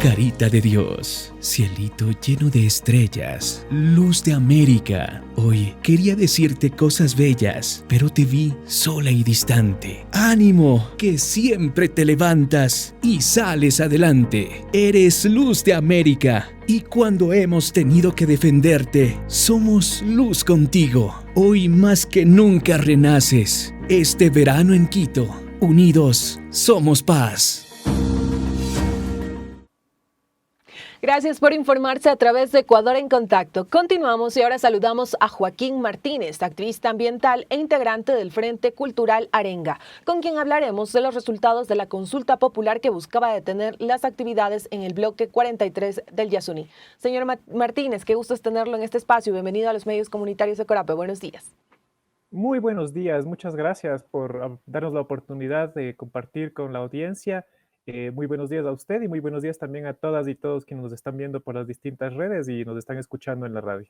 Carita de Dios, cielito lleno de estrellas, luz de América. Hoy quería decirte cosas bellas, pero te vi sola y distante. ¡Ánimo! Que siempre te levantas y sales adelante. Eres luz de América. Y cuando hemos tenido que defenderte, somos luz contigo. Hoy más que nunca renaces. Este verano en Quito, unidos, somos paz. Gracias por informarse a través de Ecuador en Contacto. Continuamos y ahora saludamos a Joaquín Martínez, activista ambiental e integrante del Frente Cultural Arenga, con quien hablaremos de los resultados de la consulta popular que buscaba detener las actividades en el bloque 43 del Yasuní. Señor Martínez, qué gusto es tenerlo en este espacio. Bienvenido a los medios comunitarios de Corape. Buenos días. Muy buenos días, muchas gracias por darnos la oportunidad de compartir con la audiencia. Muy buenos días a usted y muy buenos días también a todas y todos quienes nos están viendo por las distintas redes y nos están escuchando en la radio.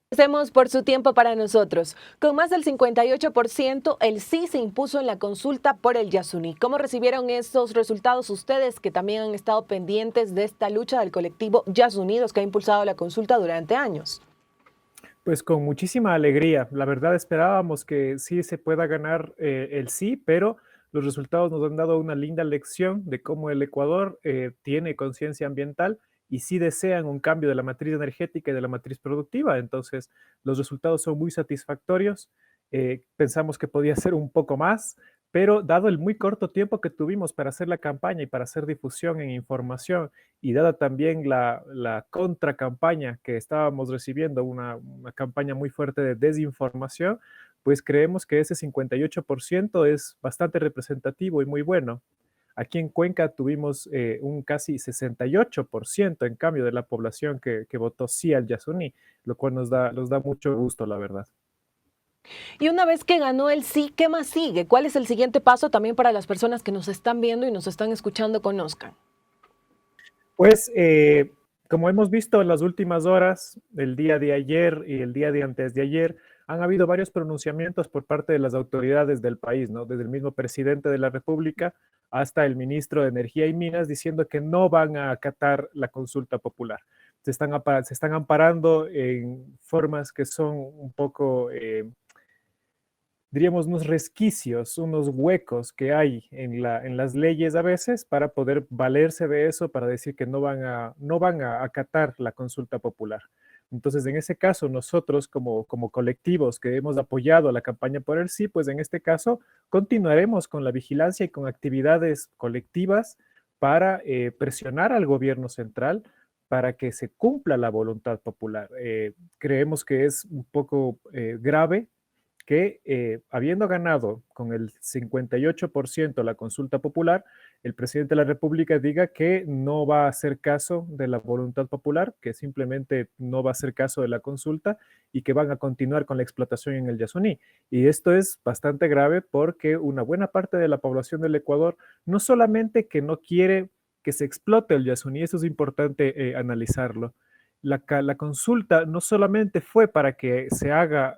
Agradecemos por su tiempo para nosotros. Con más del 58%, el sí se impuso en la consulta por el Yasuní. ¿Cómo recibieron estos resultados ustedes que también han estado pendientes de esta lucha del colectivo Yasunidos que ha impulsado la consulta durante años? Pues con muchísima alegría. La verdad esperábamos que sí se pueda ganar el sí, pero los resultados nos han dado una linda lección de cómo el Ecuador tiene conciencia ambiental y sí desean un cambio de la matriz energética y de la matriz productiva. Entonces, los resultados son muy satisfactorios. Pensamos que podía ser un poco más, pero dado el muy corto tiempo que tuvimos para hacer la campaña y para hacer difusión en información, y dada también la contracampaña que estábamos recibiendo, una campaña muy fuerte de desinformación, pues creemos que ese 58% es bastante representativo y muy bueno. Aquí en Cuenca tuvimos un casi 68% en cambio de la población que votó sí al Yasuní, lo cual nos da mucho gusto, la verdad. Y una vez que ganó el sí, ¿qué más sigue? ¿Cuál es el siguiente paso también para las personas que nos están viendo y nos están escuchando conozcan? Pues, como hemos visto en las últimas horas, el día de ayer y el día de antes de ayer, han habido varios pronunciamientos por parte de las autoridades del país, ¿no? Desde el mismo presidente de la República hasta el ministro de Energía y Minas, diciendo que no van a acatar la consulta popular. Se están amparando en formas que son un poco diríamos, unos resquicios, unos huecos que hay en las leyes a veces para poder valerse de eso, para decir que no van a acatar la consulta popular. Entonces, en ese caso, nosotros como colectivos que hemos apoyado la campaña por el sí, pues en este caso continuaremos con la vigilancia y con actividades colectivas para presionar al gobierno central para que se cumpla la voluntad popular. Creemos que es un poco grave que habiendo ganado con el 58% la consulta popular, el presidente de la República diga que no va a hacer caso de la voluntad popular, que simplemente no va a hacer caso de la consulta y que van a continuar con la explotación en el Yasuní. Y esto es bastante grave porque una buena parte de la población del Ecuador no solamente que no quiere que se explote el Yasuní, eso es importante analizarlo, la consulta no solamente fue para que se haga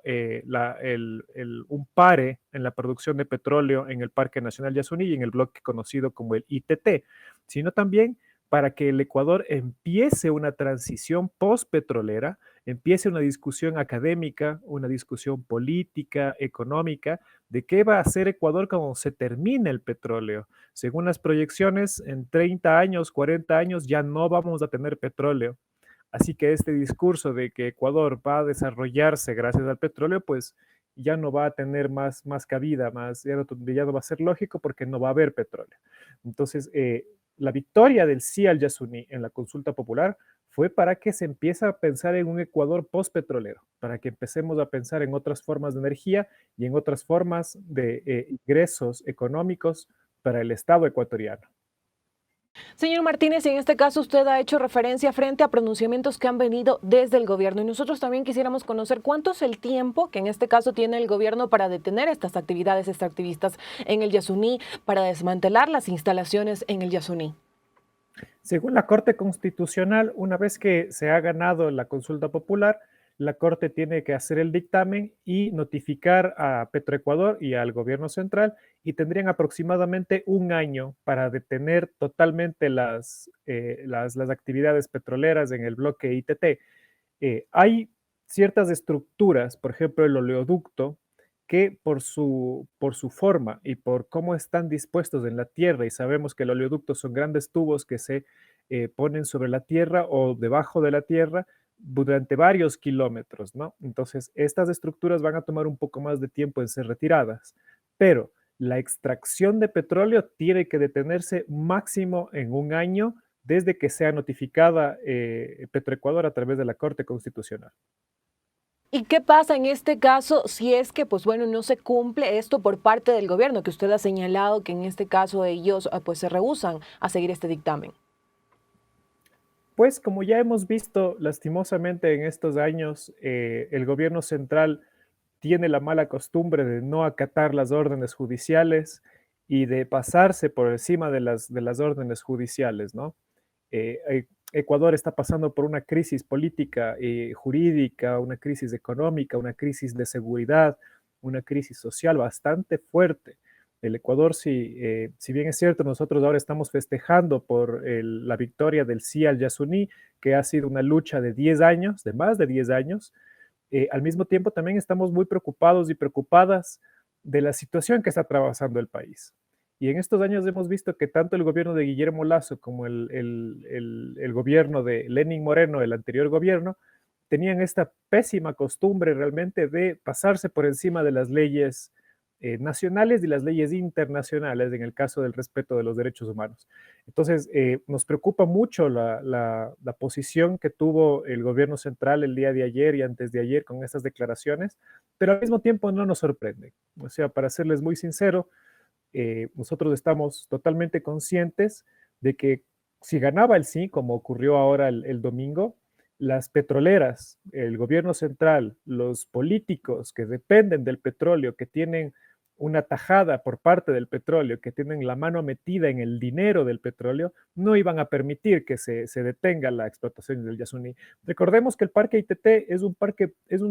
un pare en la producción de petróleo en el Parque Nacional Yasuní y en el bloque conocido como el ITT, sino también para que el Ecuador empiece una transición postpetrolera, empiece una discusión académica, una discusión política, económica, de qué va a hacer Ecuador cuando se termine el petróleo. Según las proyecciones, en 30 años, 40 años ya no vamos a tener petróleo. Así que este discurso de que Ecuador va a desarrollarse gracias al petróleo, pues ya no va a tener más cabida, ya no va a ser lógico porque no va a haber petróleo. Entonces, la victoria del sí al Yasuní en la consulta popular fue para que se empiece a pensar en un Ecuador postpetrolero, para que empecemos a pensar en otras formas de energía y en otras formas de ingresos económicos para el Estado ecuatoriano. Señor Martínez, en este caso usted ha hecho referencia frente a pronunciamientos que han venido desde el gobierno y nosotros también quisiéramos conocer cuánto es el tiempo que en este caso tiene el gobierno para detener estas actividades extractivistas en el Yasuní, para desmantelar las instalaciones en el Yasuní. Según la Corte Constitucional, una vez que se ha ganado la consulta popular, la Corte tiene que hacer el dictamen y notificar a Petroecuador y al gobierno central, y tendrían aproximadamente un año para detener totalmente las actividades petroleras en el bloque ITT. Hay ciertas estructuras, por ejemplo el oleoducto, que por su forma y por cómo están dispuestos en la tierra, y sabemos que el oleoducto son grandes tubos que se ponen sobre la tierra o debajo de la tierra durante varios kilómetros, ¿no? Entonces, estas estructuras van a tomar un poco más de tiempo en ser retiradas, pero la extracción de petróleo tiene que detenerse máximo en un año desde que sea notificada Petroecuador a través de la Corte Constitucional. ¿Y qué pasa en este caso si es que, pues bueno, no se cumple esto por parte del gobierno, que usted ha señalado que en este caso ellos pues se rehúsan a seguir este dictamen? Pues como ya hemos visto lastimosamente en estos años, el gobierno central tiene la mala costumbre de no acatar las órdenes judiciales y de pasarse por encima de las órdenes judiciales, ¿no? Ecuador está pasando por una crisis política, jurídica, una crisis económica, una crisis de seguridad, una crisis social bastante fuerte. El Ecuador, si bien es cierto, nosotros ahora estamos festejando por la victoria del sí al Yasuní, que ha sido una lucha de 10 años, de más de 10 años, al mismo tiempo también estamos muy preocupados y preocupadas de la situación que está atravesando el país. Y en estos años hemos visto que tanto el gobierno de Guillermo Lasso como el gobierno de Lenín Moreno, el anterior gobierno, tenían esta pésima costumbre realmente de pasarse por encima de las leyes nacionales y las leyes internacionales en el caso del respeto de los derechos humanos. Entonces, nos preocupa mucho la posición que tuvo el gobierno central el día de ayer y antes de ayer con estas declaraciones, pero al mismo tiempo no nos sorprende. O sea, para serles muy sincero, nosotros estamos totalmente conscientes de que si ganaba el sí, como ocurrió ahora el domingo, las petroleras, el gobierno central, los políticos que dependen del petróleo, que tienen una tajada por parte del petróleo, que tienen la mano metida en el dinero del petróleo, no iban a permitir que se detenga la explotación del Yasuní. Recordemos que el parque ITT es un parque, es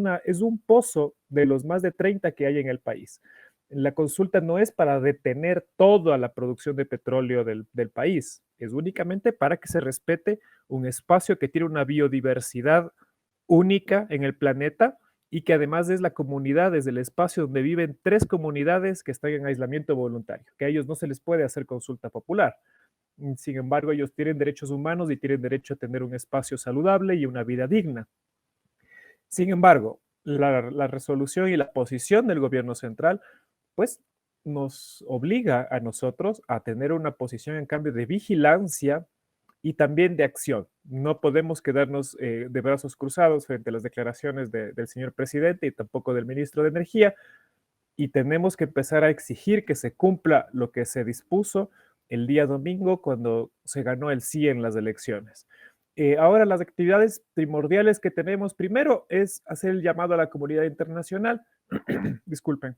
un pozo de los más de 30 que hay en el país. La consulta no es para detener toda la producción de petróleo del país, es únicamente para que se respete un espacio que tiene una biodiversidad única en el planeta y que además es la comunidad, es el espacio donde viven 3 comunidades que están en aislamiento voluntario, que a ellos no se les puede hacer consulta popular. Sin embargo, ellos tienen derechos humanos y tienen derecho a tener un espacio saludable y una vida digna. Sin embargo, la resolución y la posición del gobierno central pues nos obliga a nosotros a tener una posición en cambio de vigilancia y también de acción. No podemos quedarnos de brazos cruzados frente a las declaraciones del señor presidente y tampoco del ministro de Energía, y tenemos que empezar a exigir que se cumpla lo que se dispuso el día domingo cuando se ganó el sí en las elecciones. Ahora las actividades primordiales que tenemos primero es hacer el llamado a la comunidad internacional, disculpen,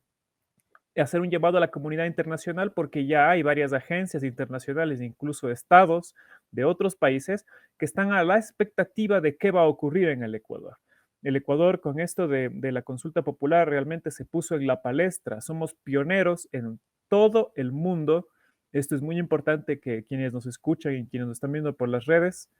hacer un llamado a la comunidad internacional porque ya hay varias agencias internacionales, incluso estados de otros países, que están a la expectativa de qué va a ocurrir en el Ecuador. El Ecuador con esto de la consulta popular realmente se puso en la palestra. Somos pioneros en todo el mundo. Esto es muy importante que quienes nos escuchan y quienes nos están viendo por las redes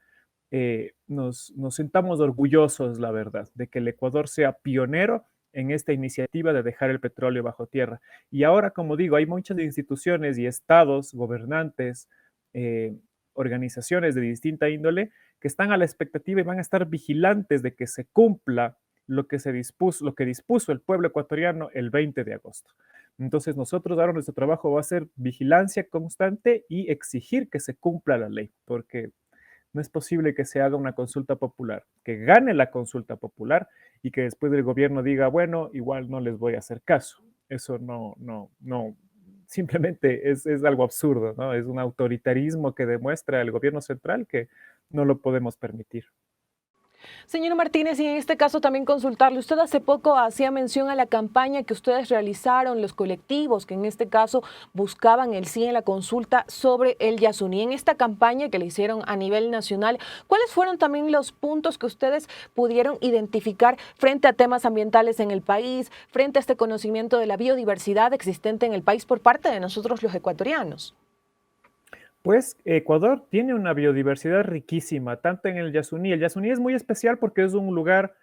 nos sintamos orgullosos, la verdad, de que el Ecuador sea pionero en esta iniciativa de dejar el petróleo bajo tierra. Y ahora, como digo, hay muchas instituciones y estados, gobernantes, eh, organizaciones de distinta índole que están a la expectativa y van a estar vigilantes de que se cumpla lo que dispuso el pueblo ecuatoriano el 20 de agosto. Entonces nosotros ahora nuestro trabajo va a ser vigilancia constante y exigir que se cumpla la ley, porque no es posible que se haga una consulta popular, que gane la consulta popular y que después del gobierno diga, bueno, igual no les voy a hacer caso. Eso no, simplemente es algo absurdo, ¿no? Es un autoritarismo que demuestra el gobierno central que no lo podemos permitir. Señor Martínez, y en este caso también consultarle, usted hace poco hacía mención a la campaña que ustedes realizaron, los colectivos que en este caso buscaban el sí en la consulta sobre el Yasuní. En esta campaña que le hicieron a nivel nacional, ¿cuáles fueron también los puntos que ustedes pudieron identificar frente a temas ambientales en el país, frente a este conocimiento de la biodiversidad existente en el país por parte de nosotros los ecuatorianos? Pues Ecuador tiene una biodiversidad riquísima, tanto en el Yasuní. El Yasuní es muy especial porque es un lugar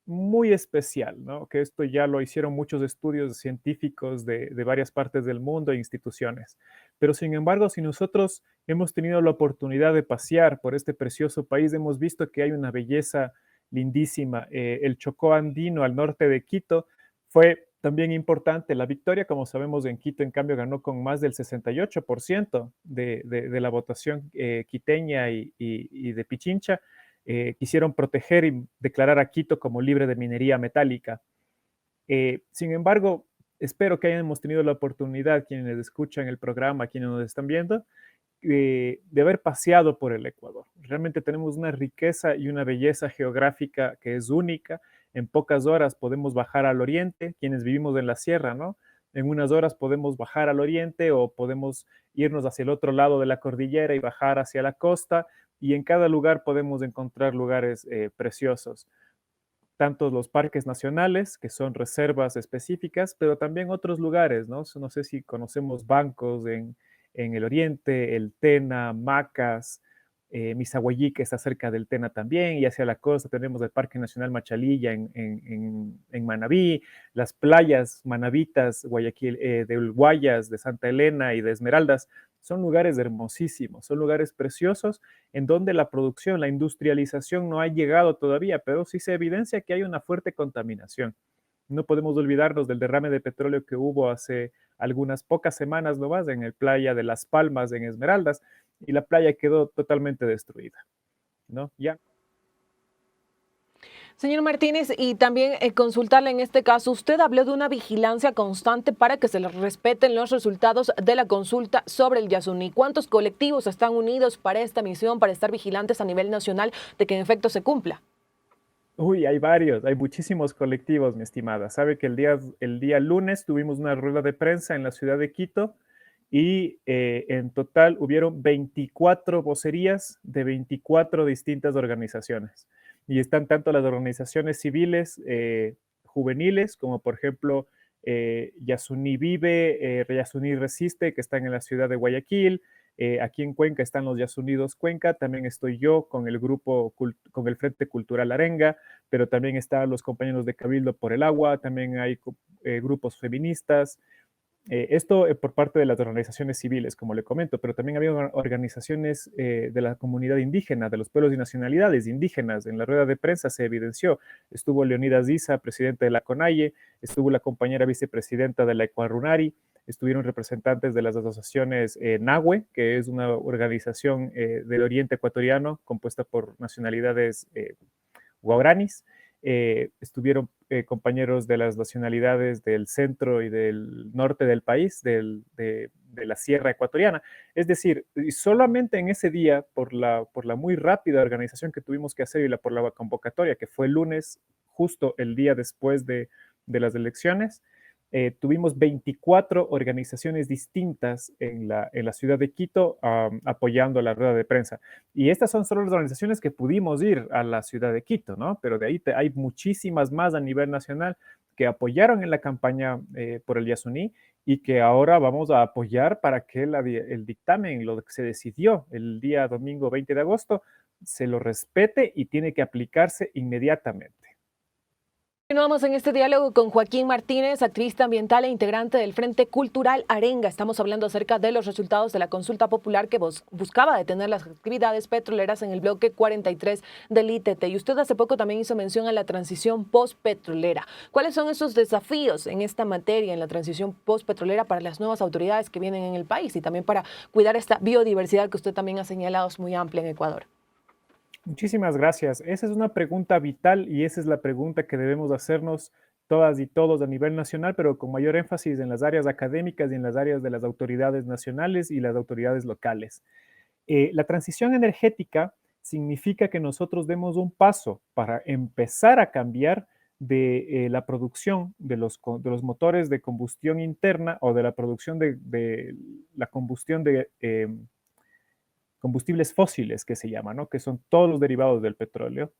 muy especial, ¿no? Que esto ya lo hicieron muchos estudios científicos de varias partes del mundo e instituciones. Pero sin embargo, si nosotros hemos tenido la oportunidad de pasear por este precioso país, hemos visto que hay una belleza lindísima. El Chocó andino al norte de Quito fue también importante. La victoria, como sabemos, en Quito, en cambio, ganó con más del 68% de la votación quiteña y de Pichincha. Quisieron proteger y declarar a Quito como libre de minería metálica. Sin embargo, espero que hayamos tenido la oportunidad, quienes escuchan el programa, quienes nos están viendo, de haber paseado por el Ecuador. Realmente tenemos una riqueza y una belleza geográfica que es única. En pocas horas podemos bajar al oriente, quienes vivimos en la sierra, ¿no? En unas horas podemos bajar al oriente o podemos irnos hacia el otro lado de la cordillera y bajar hacia la costa, y en cada lugar podemos encontrar lugares preciosos, tanto los parques nacionales, que son reservas específicas, pero también otros lugares, ¿no? No sé si conocemos bancos en el oriente, el Tena, Macas, Misaguayí, que está cerca del Tena también, y hacia la costa tenemos el Parque Nacional Machalilla en Manabí, las playas manabitas, Guayaquil, de Guayas, de Santa Elena y de Esmeraldas. Son lugares hermosísimos, son lugares preciosos en donde la producción, la industrialización no ha llegado todavía, pero sí se evidencia que hay una fuerte contaminación. No podemos olvidarnos del derrame de petróleo que hubo hace algunas pocas semanas nomás en el playa de Las Palmas, en Esmeraldas, y la playa quedó totalmente destruida, ¿no? Ya. Señor Martínez, y también consultarle en este caso, usted habló de una vigilancia constante para que se les respeten los resultados de la consulta sobre el Yasuní. ¿Cuántos colectivos están unidos para esta misión, para estar vigilantes a nivel nacional de que en efecto se cumpla? Uy, hay varios, hay muchísimos colectivos, mi estimada. Sabe que el día lunes tuvimos una rueda de prensa en la ciudad de Quito y en total hubieron 24 vocerías de 24 distintas organizaciones. Y están tanto las organizaciones civiles juveniles, como por ejemplo Yasuní Vive, Yasuní Resiste, que están en la ciudad de Guayaquil. Aquí en Cuenca están los Yasunidos Cuenca, también estoy yo con el grupo, con el Frente Cultural Arenga, pero también están los compañeros de Cabildo por el Agua, también hay grupos feministas. Esto por parte de las organizaciones civiles, como le comento, pero también había organizaciones de la comunidad indígena, de los pueblos y nacionalidades indígenas. En la rueda de prensa se evidenció, estuvo Leonidas Diza, presidente de la CONAIE, estuvo la compañera vicepresidenta de la Ecuarunari, estuvieron representantes de las asociaciones Nahue, que es una organización del oriente ecuatoriano compuesta por nacionalidades guaranis. Estuvieron compañeros de las nacionalidades del centro y del norte del país, de la sierra ecuatoriana. Es decir, solamente en ese día, por la muy rápida organización que tuvimos que hacer y por la convocatoria, que fue el lunes, justo el día después de las elecciones, tuvimos 24 organizaciones distintas en la ciudad de Quito apoyando la rueda de prensa. Y estas son solo las organizaciones que pudimos ir a la ciudad de Quito, ¿no? Pero de ahí hay muchísimas más a nivel nacional que apoyaron en la campaña por el Yasuní y que ahora vamos a apoyar para que el dictamen, lo que se decidió el día domingo 20 de agosto, se lo respete y tiene que aplicarse inmediatamente. Continuamos en este diálogo con Joaquín Martínez, activista ambiental e integrante del Frente Cultural Arenga. Estamos hablando acerca de los resultados de la consulta popular que buscaba detener las actividades petroleras en el bloque 43 del ITT. Y usted hace poco también hizo mención a la transición postpetrolera. ¿Cuáles son esos desafíos en esta materia, en la transición postpetrolera para las nuevas autoridades que vienen en el país y también para cuidar esta biodiversidad que usted también ha señalado es muy amplia en Ecuador? Muchísimas gracias. Esa es una pregunta vital y esa es la pregunta que debemos hacernos todas y todos a nivel nacional, pero con mayor énfasis en las áreas académicas y en las áreas de las autoridades nacionales y las autoridades locales. La transición energética significa que nosotros demos un paso para empezar a cambiar de la producción de los motores de combustión interna o de la producción de la combustión de combustibles fósiles, que se llama, ¿no? Que son todos los derivados del petróleo,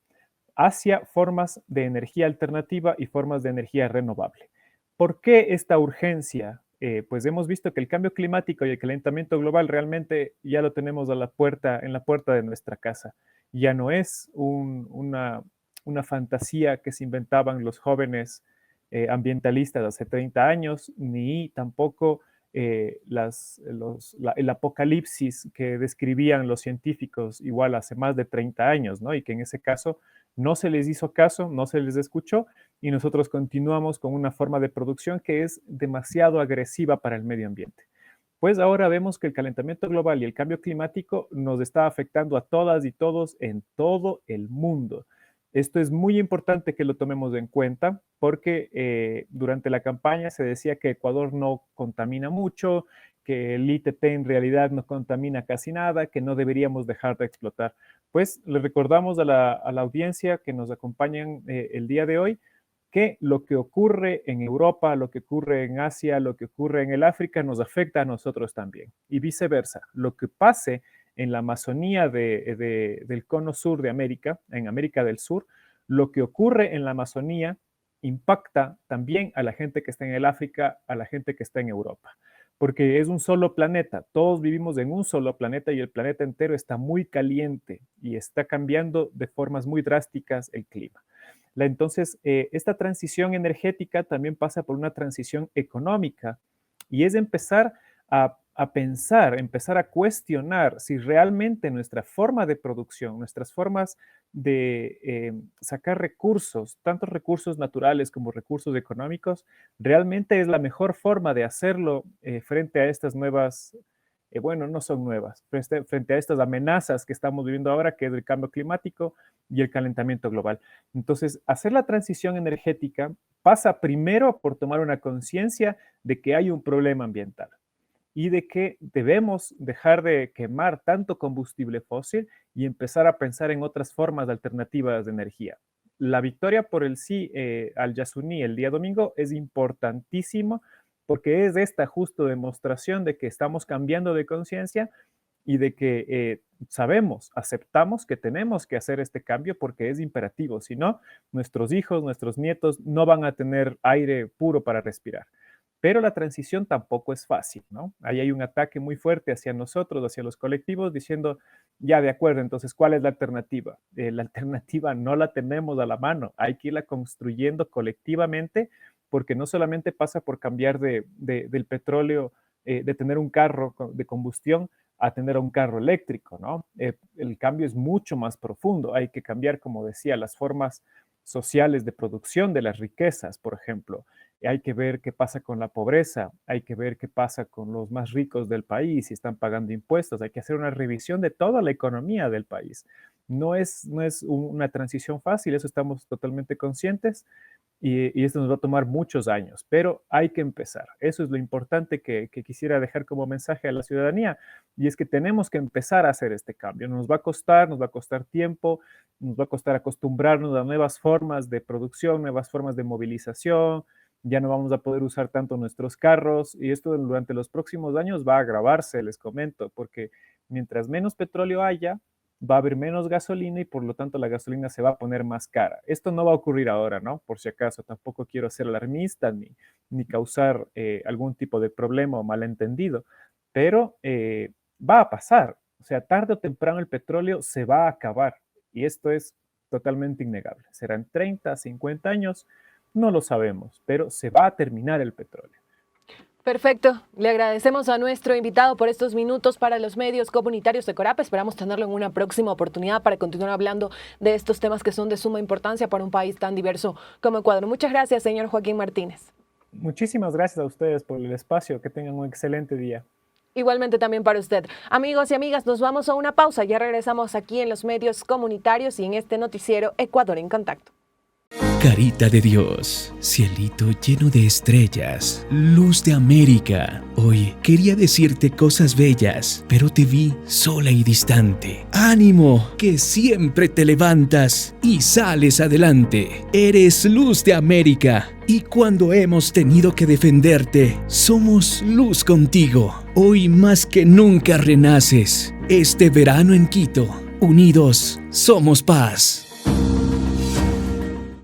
hacia formas de energía alternativa y formas de energía renovable. ¿Por qué esta urgencia? Pues hemos visto que el cambio climático y el calentamiento global realmente ya lo tenemos en la puerta de nuestra casa. Ya no es una fantasía que se inventaban los jóvenes ambientalistas hace 30 años, ni tampoco el apocalipsis que describían los científicos igual hace más de 30 años, ¿no? Y que en ese caso no se les hizo caso, no se les escuchó y nosotros continuamos con una forma de producción que es demasiado agresiva para el medio ambiente. Pues ahora vemos que el calentamiento global y el cambio climático nos está afectando a todas y todos en todo el mundo. Esto es muy importante que lo tomemos en cuenta porque durante la campaña se decía que Ecuador no contamina mucho, que el ITT en realidad no contamina casi nada, que no deberíamos dejar de explotar. Pues le recordamos a la audiencia que nos acompañan el día de hoy que lo que ocurre en Europa, lo que ocurre en Asia, lo que ocurre en el África nos afecta a nosotros también y viceversa. Lo que pase en la Amazonía del cono sur de América, en América del Sur, lo que ocurre en la Amazonía impacta también a la gente que está en el África, a la gente que está en Europa, porque es un solo planeta, todos vivimos en un solo planeta y el planeta entero está muy caliente y está cambiando de formas muy drásticas el clima. Entonces, esta transición energética también pasa por una transición económica y es empezar a pensar, empezar a cuestionar si realmente nuestra forma de producción, nuestras formas de sacar recursos, tanto recursos naturales como recursos económicos, realmente es la mejor forma de hacerlo frente a estas nuevas, bueno, no son nuevas, frente a estas amenazas que estamos viviendo ahora, que es el cambio climático y el calentamiento global. Entonces, hacer la transición energética pasa primero por tomar una conciencia de que hay un problema ambiental y de que debemos dejar de quemar tanto combustible fósil y empezar a pensar en otras formas alternativas de energía. La victoria por el sí al Yasuní el día domingo es importantísimo porque es esta justo demostración de que estamos cambiando de conciencia y de que sabemos, aceptamos que tenemos que hacer este cambio porque es imperativo. Si no, nuestros hijos, nuestros nietos no van a tener aire puro para respirar. Pero la transición tampoco es fácil, ¿no? Ahí hay un ataque muy fuerte hacia nosotros, hacia los colectivos, diciendo, ya de acuerdo, entonces, ¿cuál es la alternativa? La alternativa no la tenemos a la mano, hay que irla construyendo colectivamente, porque no solamente pasa por cambiar del petróleo, de tener un carro de combustión a tener un carro eléctrico, ¿no? El cambio es mucho más profundo, hay que cambiar, como decía, las formas sociales de producción de las riquezas, por ejemplo. Hay que ver qué pasa con la pobreza, hay que ver qué pasa con los más ricos del país, si están pagando impuestos, hay que hacer una revisión de toda la economía del país. No es una transición fácil, eso estamos totalmente conscientes y esto nos va a tomar muchos años, pero hay que empezar. Eso es lo importante que quisiera dejar como mensaje a la ciudadanía y es que tenemos que empezar a hacer este cambio. Nos va a costar tiempo, nos va a costar acostumbrarnos a nuevas formas de producción, nuevas formas de movilización, ya no vamos a poder usar tanto nuestros carros y esto durante los próximos años va a agravarse, les comento, porque mientras menos petróleo haya, va a haber menos gasolina y por lo tanto la gasolina se va a poner más cara. Esto no va a ocurrir ahora, ¿no? Por si acaso, tampoco quiero ser alarmista ni causar algún tipo de problema o malentendido, pero va a pasar. O sea, tarde o temprano el petróleo se va a acabar y esto es totalmente innegable. Serán 30, 50 años. No lo sabemos, pero se va a terminar el petróleo. Perfecto. Le agradecemos a nuestro invitado por estos minutos para los medios comunitarios de Corap. Esperamos tenerlo en una próxima oportunidad para continuar hablando de estos temas que son de suma importancia para un país tan diverso como Ecuador. Muchas gracias, señor Joaquín Martínez. Muchísimas gracias a ustedes por el espacio. Que tengan un excelente día. Igualmente también para usted. Amigos y amigas, nos vamos a una pausa. Ya regresamos aquí en los medios comunitarios y en este noticiero Ecuador en Contacto. Carita de Dios, cielito lleno de estrellas, luz de América. Hoy quería decirte cosas bellas, pero te vi sola y distante. ¡Ánimo! Que siempre te levantas y sales adelante. Eres luz de América. Y cuando hemos tenido que defenderte, somos luz contigo. Hoy más que nunca renaces. Este verano en Quito, unidos somos paz.